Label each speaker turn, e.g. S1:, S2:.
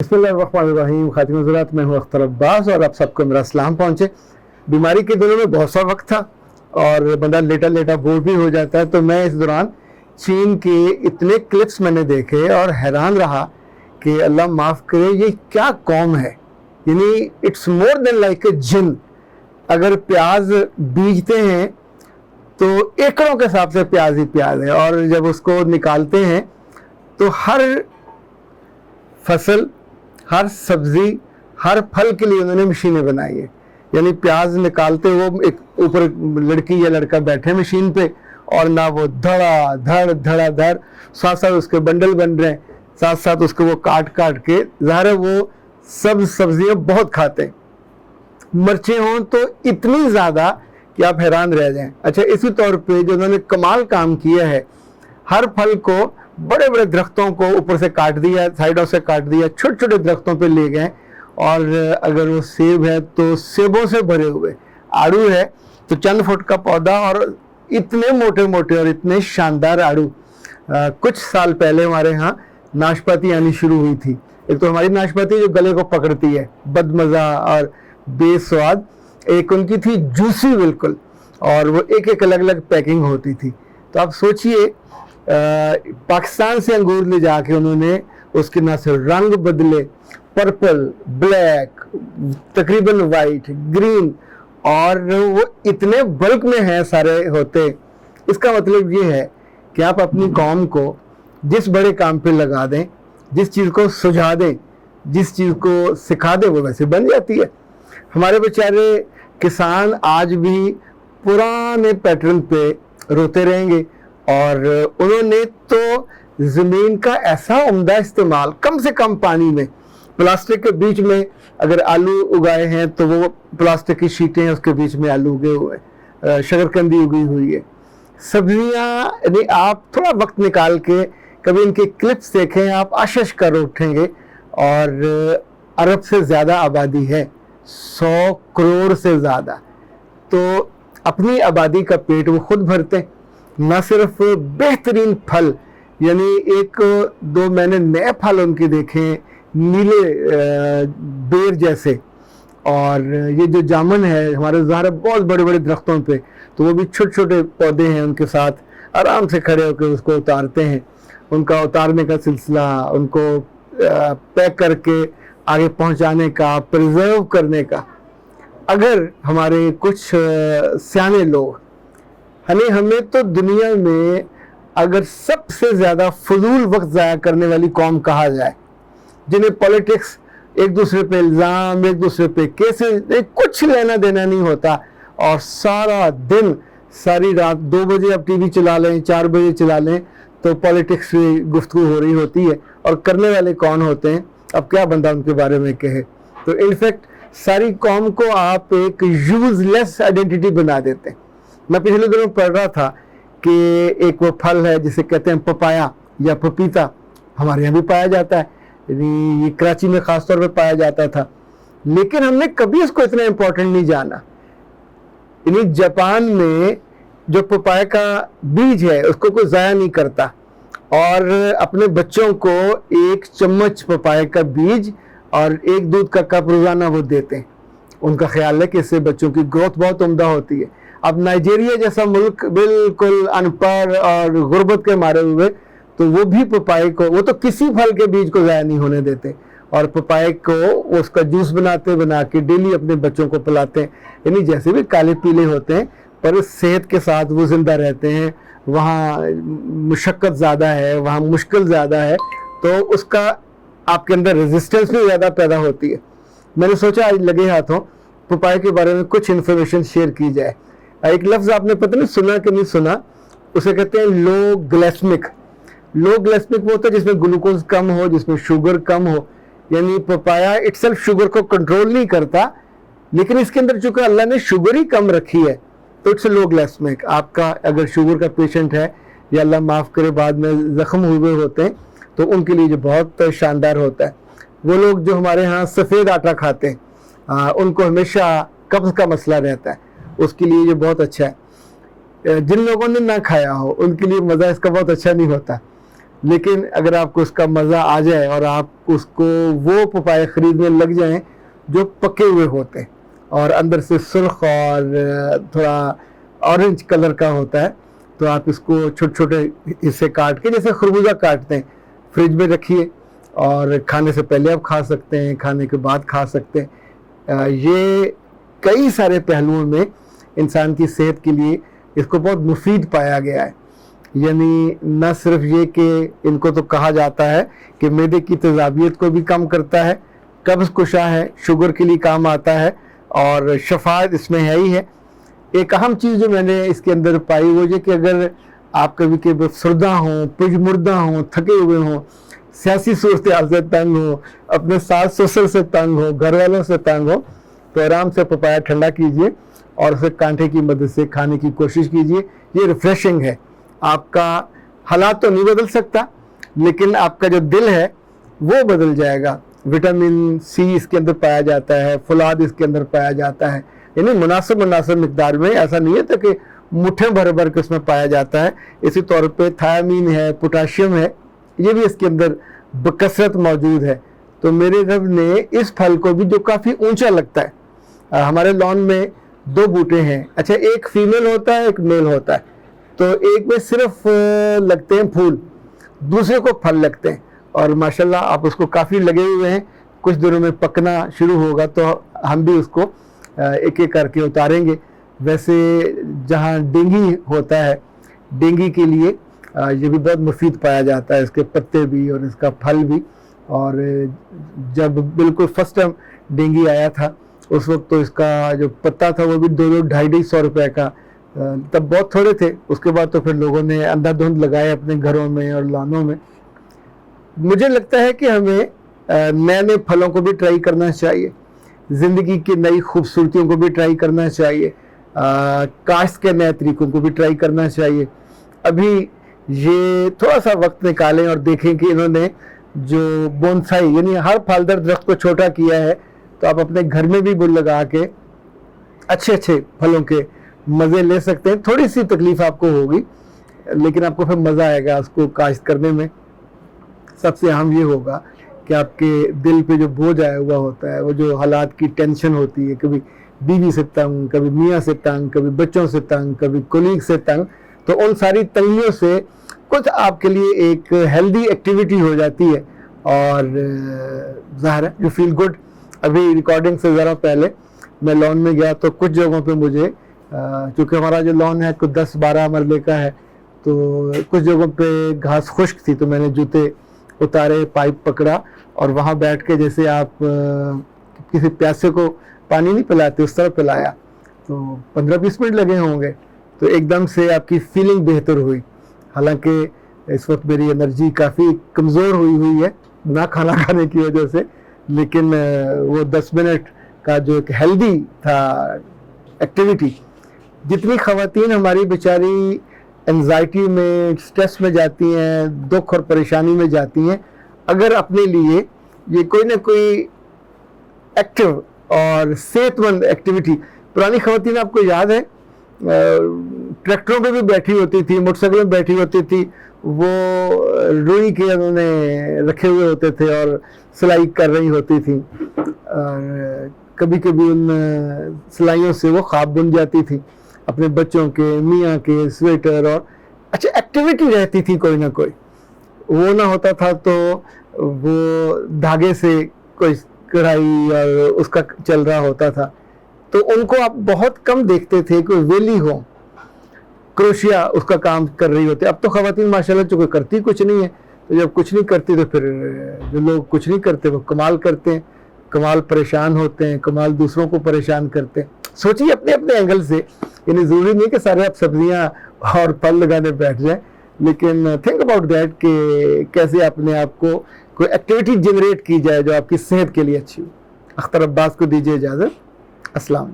S1: बिस्मिल्लाहिर्रहमानिर्रहीम। खातिम ज़रात, मैं हूँ अख्तर अब्बास और आप सबको मेरा सलाम पहुँचे। बीमारी के दिनों में बहुत सा वक्त था और बंदा लेटा लेटा बोर भी हो जाता है, तो मैं इस दौरान चीन के इतने क्लिप्स मैंने देखे और हैरान रहा कि अल्लाह माफ़ करे, ये क्या कौम है। यानी it's more than like a gin. अगर प्याज बीजते हैं तो एकड़ों के हिसाब से प्याज ही प्याज है, और जब उसको निकालते हैं तो हर फसल, हर सब्जी, हर फल के लिए उन्होंने मशीनें बनाई है। यानी प्याज निकालते वो एक ऊपर लड़की या लड़का बैठे मशीन पे, और ना वो धड़ा धड़ साथ साथ उसके बंडल बन रहे हैं, साथ साथ उसको वो काट काट के, ज़ाहिर है वो सब सब्जियां बहुत खाते हैं। मिर्चें हों तो इतनी ज़्यादा कि आप हैरान रह जाएं। अच्छा, इसी तौर पे जो उन्होंने कमाल काम किया है, हर फल को बड़े बड़े दरख्तों को ऊपर से काट दिया, साइडों से काट दिया, छोटे छोटे दरख्तों पे ले गए, और अगर वो सेब है तो सेबों से भरे हुए, आड़ू है तो चंद फुट का पौधा और इतने मोटे मोटे और इतने शानदार आड़ू। कुछ साल पहले हमारे यहाँ नाशपाती आनी शुरू हुई थी। एक तो हमारी नाशपाती जो गले को पकड़ती है, बदमज़ा और बेस्वाद, एक उनकी थी जूसी बिल्कुल, और वो एक एक अलग अलग पैकिंग होती थी। तो आप सोचिए, पाकिस्तान से अंगूर ले जाके उन्होंने उसके ना सिर्फ रंग बदले, पर्पल, ब्लैक, तकरीबन वाइट, ग्रीन, और वो इतने बल्क में हैं सारे होते। इसका मतलब ये है कि आप अपनी कौम को जिस बड़े काम पे लगा दें, जिस चीज़ को सुझा दें, जिस चीज़ को सिखा दें, वो वैसे बन जाती है। हमारे बेचारे किसान आज भी पुराने पैटर्न पे रोते रहेंगे, और उन्होंने तो ज़मीन का ऐसा उम्दा इस्तेमाल, कम से कम पानी में, प्लास्टिक के बीच में अगर आलू उगाए हैं तो वो प्लास्टिक की शीटें हैं, उसके बीच में आलू उगे हुए, शकरकंदी उगी हुई है, सब्जियां। यानी आप थोड़ा वक्त निकाल के कभी इनके क्लिप्स देखें, आप आशीष कर उठेंगे। और अरब से ज़्यादा आबादी है, 100 करोड़ से ज़्यादा, तो अपनी आबादी का पेट वो खुद भरते। न सिर्फ बेहतरीन फल, यानी एक दो मैंने नए फल उनके देखे, नीले बेर जैसे, और ये जो जामुन है हमारे ज़ाहिर बहुत बड़े बड़े दरख्तों पे, तो वो भी छोटे छोटे पौधे हैं, उनके साथ आराम से खड़े होकर उसको उतारते हैं। उनका उतारने का सिलसिला, उनको पैक करके आगे पहुंचाने का, प्रिजर्व करने का। अगर हमारे कुछ सियाने लोग, यानी हमें तो दुनिया में अगर सबसे ज़्यादा फजूल वक्त ज़ाया करने वाली कौम कहा जाए, जिन्हें पॉलिटिक्स, एक दूसरे पे इल्ज़ाम, एक दूसरे पे केसेस, कुछ लेना देना नहीं होता, और सारा दिन सारी रात 2 बजे अब टीवी चला लें, 4 बजे चला लें तो पॉलिटिक्स की गुफ्तगू हो रही होती है, और करने वाले कौन होते हैं, अब क्या बंदा उनके बारे में कहे। तो इनफैक्ट सारी कौम को आप एक यूजलेस आइडेंटिटी बना देते हैं। मैं पिछले दिनों पढ़ रहा था कि एक वो फल है जिसे कहते हैं पपाया या पपीता, हमारे यहाँ भी पाया जाता है, ये कराची में ख़ास तौर पे पाया जाता था, लेकिन हमने कभी इसको इतना इम्पोर्टेंट नहीं जाना। यानी जापान में जो पपाया का बीज है उसको कोई ज़ाया नहीं करता, और अपने बच्चों को 1 चम्मच पपाया का बीज और 1 दूध का कप रोज़ाना वो देते हैं। उनका ख्याल है कि इससे बच्चों की ग्रोथ बहुत उम्दा होती है। अब नाइजीरिया जैसा मुल्क बिल्कुल अनपढ़ और गुर्बत के मारे हुए, तो वो भी पपाये को, वो तो किसी फल के बीज को ज़ाया नहीं होने देते, और पपाये को उसका जूस बना के डेली अपने बच्चों को पिलाते हैं। यानी जैसे भी काले पीले होते हैं, पर सेहत के साथ वो ज़िंदा रहते हैं। वहाँ मुशक्क़त ज़्यादा है, वहाँ मुश्किल ज़्यादा है, तो उसका आपके अंदर रेजिस्टेंस भी ज़्यादा पैदा होती है। मैंने सोचा आज लगे हाथों पपाये के बारे में कुछ इन्फॉर्मेशन शेयर की जाए। एक लफ्ज़ आपने पता नहीं सुना कि नहीं सुना, उसे कहते हैं लो ग्लाइसेमिक। लो ग्लाइसेमिक वो होता है जिसमें ग्लूकोज कम हो, जिसमें शुगर कम हो। यानी पपाया इटसेल्फ शुगर को कंट्रोल नहीं करता, लेकिन इसके अंदर चूंकि अल्लाह ने शुगर ही कम रखी है, तो इट्स लो ग्लाइसेमिक। आपका अगर शुगर का पेशेंट है, या अल्लाह माफ़ करे बाद में ज़ख्म हुए होते हैं, तो उनके लिए जो बहुत शानदार होता है। वो लोग जो हमारे यहाँ सफ़ेद आटा खाते हैं, उनको हमेशा कब्ज़ का मसला रहता है, उसके लिए ये बहुत अच्छा है। जिन लोगों ने ना खाया हो उनके लिए मज़ा इसका बहुत अच्छा नहीं होता। لیکن اگر آپ کو اس کا مزہ آ جائے اور آپ اس کو وہ پپایا خریدنے لگ جائیں جو پکے ہوئے ہوتے ہیں اور اندر سے سرخ اور تھوڑا اورنج کلر کا ہوتا ہے، تو آپ اس کو چھوٹے چھوٹے حصے کاٹ کے جیسے خربوزہ کاٹتے ہیں فریج میں رکھیے، اور کھانے سے پہلے آپ کھا سکتے ہیں، کھانے کے بعد کھا سکتے ہیں۔ یہ کئی سارے پہلوؤں میں انسان کی صحت کے لیے اس کو بہت مفید پایا گیا ہے۔ یعنی نہ صرف یہ کہ ان کو تو کہا جاتا ہے کہ معدے کی تیزابیت کو بھی کم کرتا ہے، قبض کشا ہے، شوگر کے لیے کام آتا ہے، اور شفاعت اس میں ہے ہی ہے۔ ایک اہم چیز جو میں نے اس کے اندر پائی وہ یہ کہ اگر آپ کبھی کبھی افسردہ ہوں، پجمردہ ہوں، تھکے ہوئے ہوں، سیاسی صورتحال سے تنگ ہو، اپنے ساس سسر سے تنگ ہو، گھر والوں سے تنگ ہو، تو آرام سے پپایا ٹھنڈا کیجئے اور اسے کانٹے کی مدد سے کھانے کی کوشش کیجئے۔ یہ ریفریشنگ ہے۔ آپ کا حالات تو نہیں بدل سکتا، لیکن آپ کا جو دل ہے وہ بدل جائے گا۔ وٹامن سی اس کے اندر پایا جاتا ہے، فولاد اس کے اندر پایا جاتا ہے، یعنی مناسب مقدار میں، ایسا نہیں ہے کہ مٹھیں بھر بھر کے اس میں پایا جاتا ہے۔ اسی طور پہ تھیامین ہے، پوٹاشیم ہے، یہ بھی اس کے اندر بکثرت موجود ہے۔ تو میرے رب نے اس پھل کو بھی جو کافی اونچا لگتا ہے، ہمارے لان میں 2 بوٹے ہیں، اچھا ایک فیمیل ہوتا ہے ایک میل ہوتا ہے، تو ایک میں صرف لگتے ہیں پھول، دوسرے کو پھل لگتے ہیں، اور ماشاءاللہ آپ اس کو کافی لگے ہوئے ہیں۔ کچھ دنوں میں پکنا شروع ہوگا تو ہم بھی اس کو ایک ایک کر کے اتاریں گے۔ ویسے جہاں ڈینگی ہوتا ہے، ڈینگی کے لیے یہ بھی بہت مفید پایا جاتا ہے، اس کے پتے بھی اور اس کا پھل بھی۔ اور جب بالکل فرسٹ ٹائم ڈینگی آیا تھا اس وقت تو اس کا جو پتا تھا وہ بھی 200-250 روپے کا، تب بہت تھوڑے تھے، اس کے بعد تو پھر لوگوں نے اندھا دھند لگائے اپنے گھروں میں اور لانوں میں۔ مجھے لگتا ہے کہ ہمیں نئے نئے پھلوں کو بھی ٹرائی کرنا چاہیے، زندگی کی نئی خوبصورتیوں کو بھی ٹرائی کرنا چاہیے، کاشت کے نئے طریقوں کو بھی ٹرائی کرنا چاہیے۔ ابھی یہ تھوڑا سا وقت نکالیں اور دیکھیں کہ انہوں نے جو بونسائی یعنی ہر پھلدار درخت کو چھوٹا کیا ہے، تو آپ اپنے گھر میں بھی بل لگا کے اچھے اچھے پھلوں کے مزے لے سکتے ہیں۔ تھوڑی سی تکلیف آپ کو ہوگی، لیکن آپ کو پھر مزہ آئے گا اس کو کاشت کرنے میں۔ سب سے اہم یہ ہوگا کہ آپ کے دل پہ جو بوجھ آیا ہوا ہوتا ہے، وہ جو حالات کی ٹینشن ہوتی ہے، کبھی بیوی سے تنگ، کبھی میاں سے تنگ، کبھی بچوں سے تنگ، کبھی کولیگ سے تنگ، تو ان ساری تنگیوں سے کچھ آپ کے لیے ایک ہیلدی ایکٹیویٹی ہو جاتی ہے، اور ظاہر ہے یو فیل گڈ۔ ابھی ریکارڈنگ سے ذرا پہلے میں لان میں گیا تو کچھ جگہوں پہ مجھے، چونکہ ہمارا جو لان ہے کچھ 10-12 مرلے کا ہے، تو کچھ جگہوں پہ گھاس خشک تھی، تو میں نے جوتے اتارے، پائپ پکڑا، اور وہاں بیٹھ کے جیسے آپ کسی پیاسے کو پانی نہیں پلاتے اس طرح پلایا، تو 15-20 منٹ لگے ہوں گے، تو ایک دم سے آپ کی فیلنگ بہتر ہوئی۔ حالانکہ اس وقت میری انرجی کافی کمزور ہوئی ہے نہ کھانا کھانے کی وجہ سے، لیکن وہ 10 منٹ کا جو ایک ہیلدی تھا ایکٹیویٹی۔ جتنی خواتین ہماری بیچاری انزائٹی میں، سٹریس میں جاتی ہیں، دکھ اور پریشانی میں جاتی ہیں، اگر اپنے لیے یہ کوئی نہ کوئی ایکٹیو اور صحت مند ایکٹیویٹی، پرانی خواتین آپ کو یاد ہے ٹریکٹروں پہ بھی بیٹھی ہوتی تھی، موٹر سائیکل میں بیٹھی ہوتی تھی، وہ روئی کے انہوں نے رکھے ہوئے ہوتے تھے اور سلائی کر رہی ہوتی تھی، اور کبھی کبھی ان سلائیوں سے وہ خواب بن جاتی تھی اپنے بچوں کے، میاں کے، سویٹر، اور اچھا ایکٹیویٹی رہتی تھی کوئی نہ کوئی۔ وہ نہ ہوتا تھا تو وہ دھاگے سے کوئی کڑھائی اور اس کا چل رہا ہوتا تھا، تو ان کو آپ بہت کم دیکھتے تھے کہ ویلی ہو، کروشیا اس کا کام کر رہی ہوتی۔ اب تو خواتین ماشاءاللہ چونکہ کرتی کچھ نہیں ہے، تو جب کچھ نہیں کرتی تو پھر جو لوگ کچھ نہیں کرتے وہ کمال کرتے ہیں، کمال پریشان ہوتے ہیں، کمال دوسروں کو پریشان کرتے ہیں۔ سوچیے اپنے اپنے اینگل سے، یعنی ضروری نہیں کہ سارے آپ سبزیاں اور پھل لگانے بیٹھ جائیں، لیکن تھنک اباؤٹ دیٹ کہ کیسے اپنے آپ کو کوئی ایکٹیویٹی جنریٹ کی جائے جو آپ کی صحت کے لیے اچھی ہو۔ اختر عباس کو دیجیے اجازت۔ السلام علیکم۔